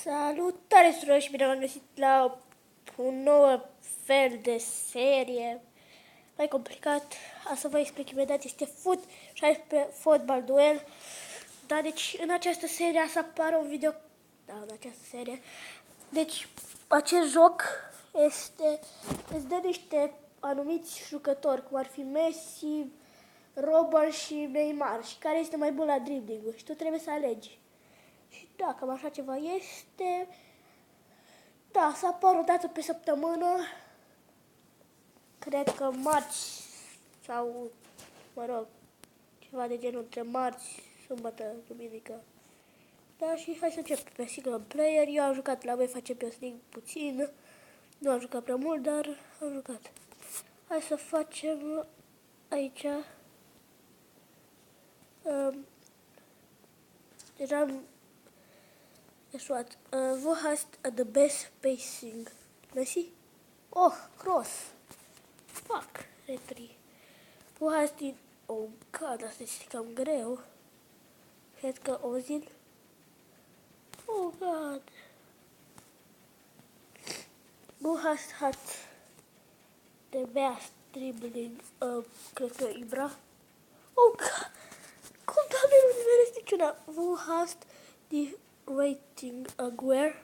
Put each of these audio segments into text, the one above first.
Salutare, surori, și bine am găsit la un nou fel de serie. Mai complicat, să vă explic imediat, este fotbal duel. Da, deci în această serie să apară un video, da, în această serie. Deci acest joc îți dă niște anumiți jucători, cum ar fi Messi, Robert și Neymar, și care este mai bun la dribbling și tu trebuie să alegi. Și da, cam așa ceva este. Da, să apară o dată pe săptămână. Cred că marți sau, mă rog, ceva de genul între marți, sâmbătă, duminică. Da, și hai să încep pe single player. Eu am jucat la UEFA Champions League puțin. Nu am jucat prea mult, dar am jucat. Hai să facem aici. Deja am eșuat. Wo hast the best pacing? Messi? Oh, cross. Fuck, retri. Wo hast die... Oh, God, asta este cam greu. Cred că Ozil. Oh, God. Who has had the best dribbling? Cred că Ibra. Oh, God. Cum, doamne, nu nimeresc niciuna. Who has the rating Aguero?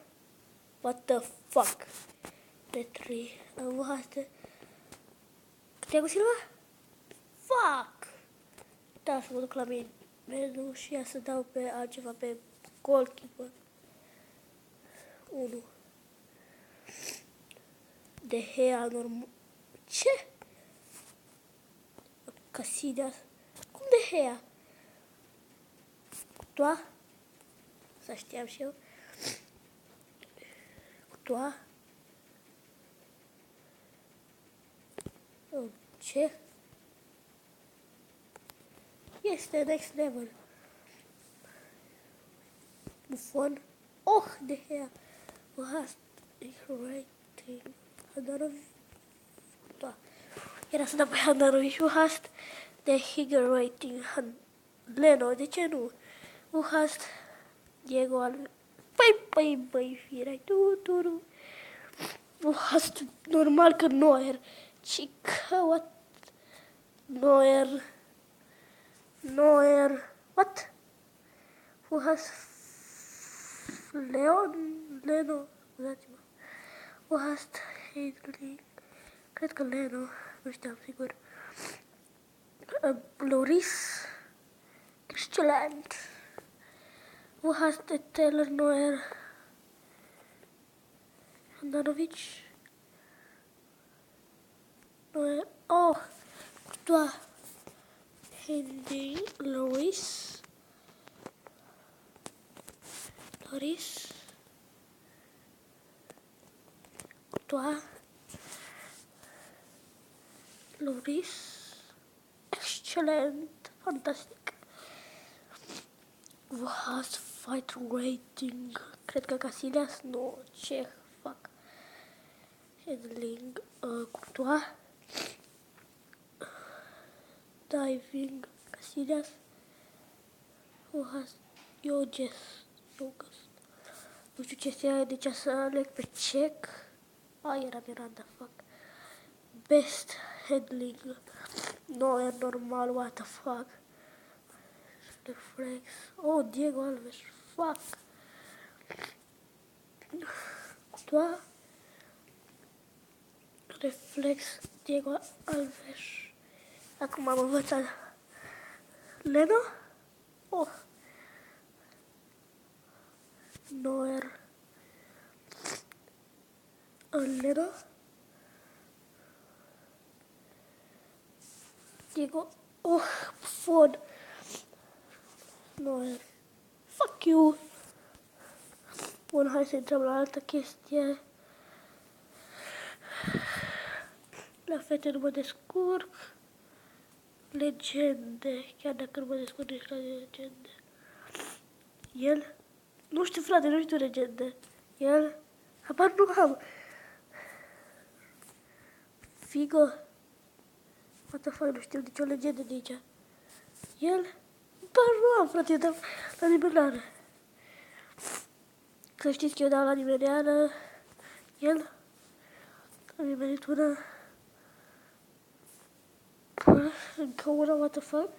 What the fuck? Retri. Who has the... Thiago Silva? Fuck! Da, să mă duc la menu și ia să dau pe altceva, pe goalkeeper. 1. De Gea normal. Ce? Casillas. Cum De Gea? Courtois? Să știam și eu. Courtois? Oh, ce? Este next level. Buffon. Oh, De Gea. Who has the rating? Handanovic. Era să dau pe Handanovic. Who has the higher rating? Leno, de ce nu? Who has Diego Alves? Păi, firai. Tu. Who has normal că Neuer. Cică, what? Neuer. What? Who has Leno? Uitați-mă. Who has Hedling? Cred că Leno. Nu știam sigur. Loris. Excelent. Who has the Taylor Neuer? Handanovic. Neuer. Oh, Courtois. Henry. Loris. Courtois. Loris. Excelent. Fantastic. Who has fight rating? Cred că Casillas. Nu, ce fac? Handling. Courtois. Diving. Casillas. Who has Yoges? Nu știu ce este, deci să aleg pe check. Era Miranda, fuck. Best handling. No, e normal, what the fuck. Reflex. Oh, Diego Alves, fuck. Courtois. Reflex, Diego Alves. Acum am învățat. Leno? Oh. Neuer. Leno. Diego. Oh, Ford. Neuer. Fuck you. Bun, hai să intrăm la altă chestie. La fete nu mă descurc. Legende. Chiar dacă nu mă descurc nici la legende. El? Nu știu, frate, nu știu legende. El? Apar nu am. Figo. What the fuck, nu știu nicio legendă de aici. El? Apar nu am, frate, dar la liberare. Să știți că eu dau la nimereală el. A nimerit una. Încă una, what the fuck?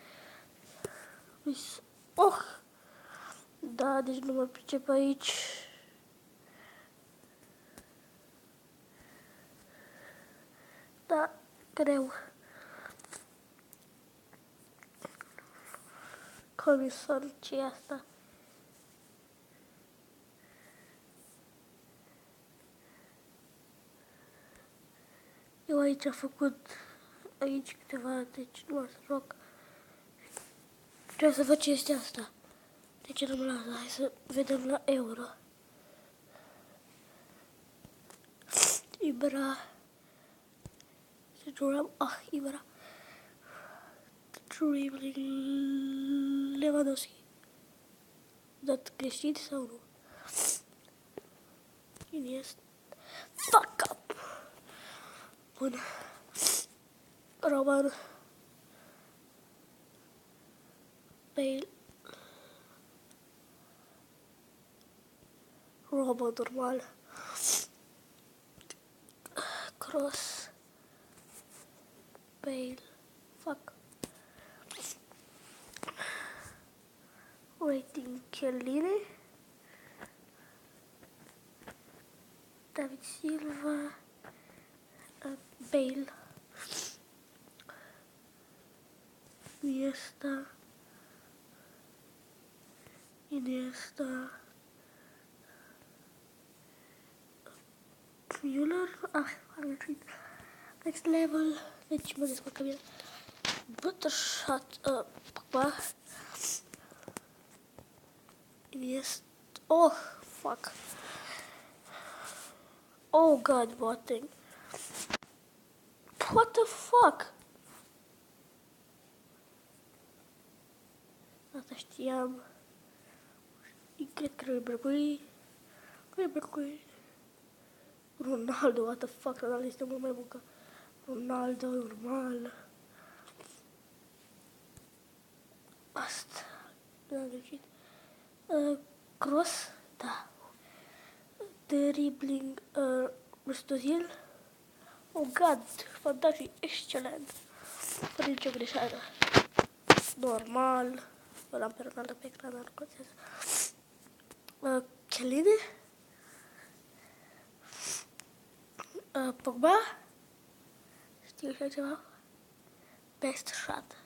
Oh! Da, deci nu mă pricep aici. Da, greu. Comisar, ce e asta? Eu aici am făcut aici câteva, deci nu o să joc. Trebuie să văd ce este asta. De ce nu mă lasă? Hai să vedem la euro. Ibra. Să jurăm. Ah, Ibra. Dribbling. Lewandowski. Dat greșit sau nu? Cine este? Fuck up! Bun. Roman. Bale. Roman normal. Cross. Bale. Fuck. Rating Chiellini. David Silva. Bale. Iniesta. Müller. Ah, am ieșit. Next level. Deci mă descurcă bine. Buttershot. Pogba. Iniesta. Oh, fuck. Oh god, Boateng. What the fuck? Asta știam. Cred că Ribery. Ronaldo, what the fuck, Ronaldo este mult mai bun ca Ronaldo, normal. Asta. Nu am greșit. Cross, da. Dribbling, Rustozil. Oh god, fantastic, excelent. Fără nicio greșeală. Normal. Îl am pe Ronaldo pe ecran, nu contează. Chiellini. Pogba. Știu și ceva. Best shot.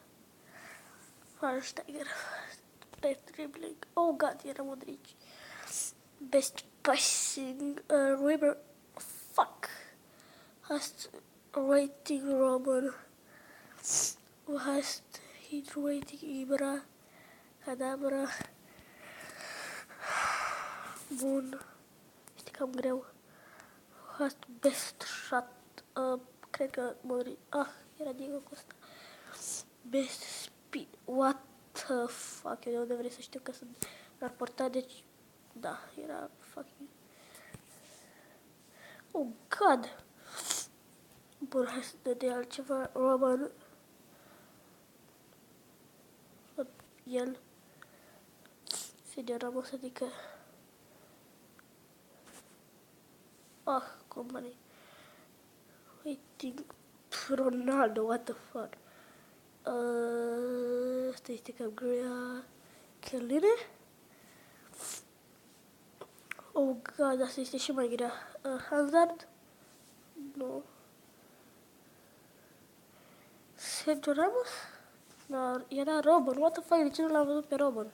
Schweinsteiger. Best dribbling. Oh god, era Modric. Best passing. Ribery. Fuck. Hast rating Robin. Hast hit rating Ibra. Cadabra. Bun. Este cam greu. Hast best shot. Cred că Modric. Ah, era Diego Costa. Best speed. What the fuck? Eu de unde vrei să știu că sunt raportat, deci da, era fucking. Oh god. Bun, hai să dăm altceva. Roman. El. Sergio Ramos, adică. Ah, company. Waiting. Ronaldo, what the fuck? Asta este cam grea. Chiellini. Oh god, asta este și mai grea. Hazard. Nu. Sergio Ramos? No, era Robin. What the fuck? De ce nu l-am văzut pe Robin?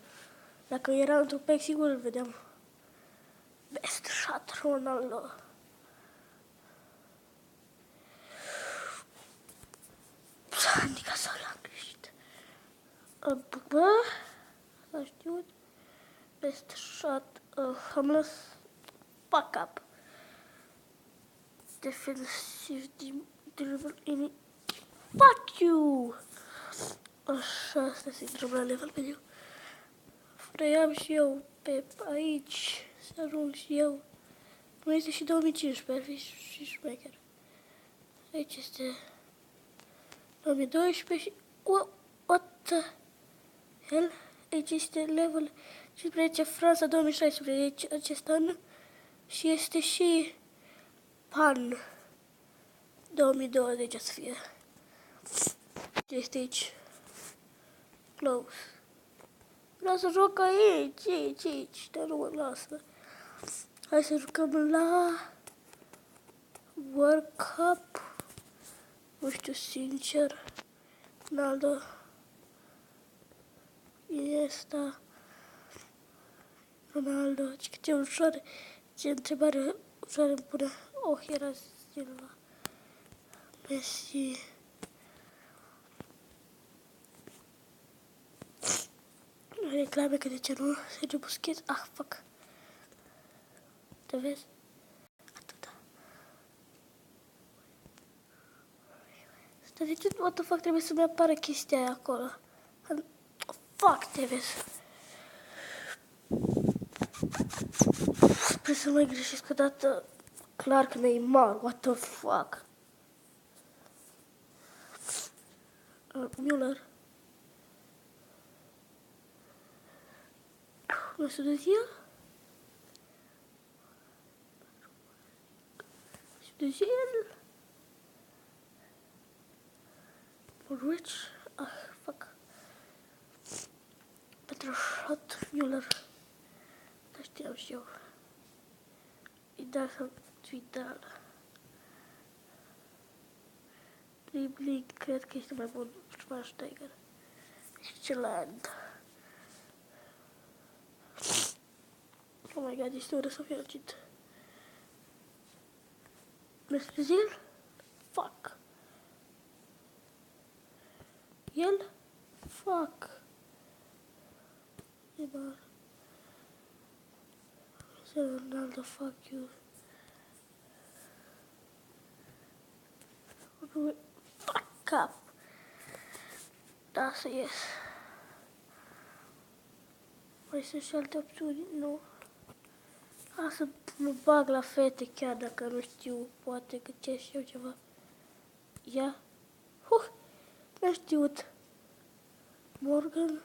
Dacă era într-un pack, sigur îl vedeam. Best shot, Ronaldo. Adică să l-am greșit. Pogba. S-a știut. Best shot. Am lăs fuck up. Defensive dribble in. Fuck you! Așa, asta se întâmplă la level mediu. Vroiam și eu pe aici să ajung și eu. Nu este și 2015, ar fi și șmecher. Aici este 2012 și... What the hell? Aici este level 15 Franța 2016. Acest an Și este și PAN 2020 o să fie. Este aici. Close. Vreau să joc aici, dar nu mă lasă. Hai să jucăm la World Cup. Nu știu, sincer. Ronaldo. Iniesta. Ronaldo. Ce ușoare. Ce întrebare ușoare îmi pune. Oh, era Silva. Messi. Reclame că de ce nu? Sergio Busquets. Ah, fuck. Te vezi? Atâta. Stai, de ce, what the fuck, trebuie să-mi apară chestia aia acolo? Fuck, te vezi. Sper să mai greșesc o dată. Clar că Neymar, what the fuck. Müller. Nu știu de el? De el? Rich? Ah, fuck. Pentru shot Müller. Dar știam și eu. Ideal sau Vidal. Dribbling, cred că este mai bun Schweinsteiger. Excelent. Oh my god, este ora să fiu răcit. Mesut el? Fuck. El? Fuck. Neymar. Ronaldo, fuck you. Fuck up. Da, să ies. Mai sunt și alte opțiuni? Nu. Hai să mă bag la fete, chiar dacă nu știu, poate că ce și eu ceva. Ia. N-am știut. Morgan.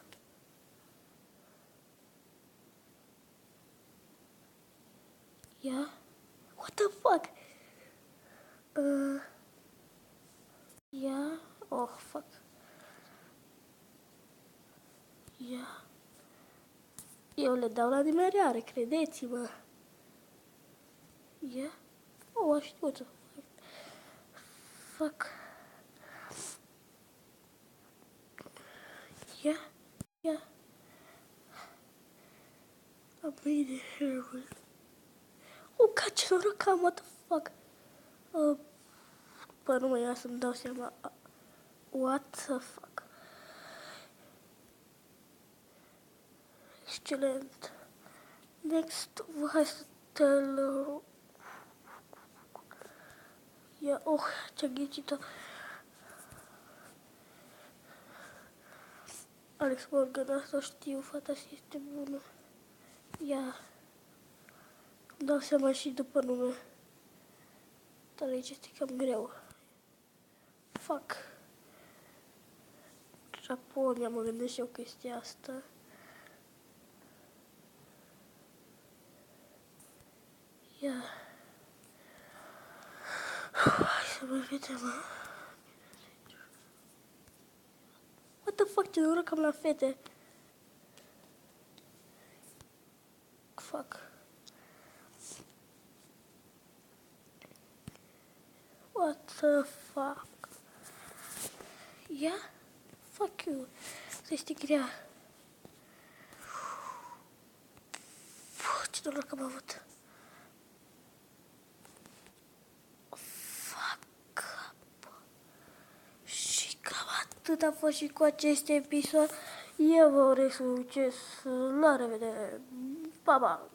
Ia. What the fuck? Ia. Oh, fuck. Ia. Eu le dau la nimereare, credeți-mă. Ia. Oh, a știut. Fuck. Ia. Ia. Am bine heroin. Oh, ca ce noroc am, what the fuck. Bă, nu mai ia să-mi dau seama. What the fuck. Excelent. Next, hai să tell. Ia, oh, ce-a ghicit-o. Alex Morgan, asta știu, fata este bună. Ia. Îmi dau seama și după nume. Dar aici este cam greu. Fuck. Japonia, mă gândesc și eu chestia asta. Ia. Hai să mai vedem. What the fuck, ce noroc am la fete. Fuck. What the fuck. Ia? Fuck you. Asta este grea. Ce noroc am avut. Atât a fost și cu acest episod. Eu vă urez succes. La revedere. Pa, pa!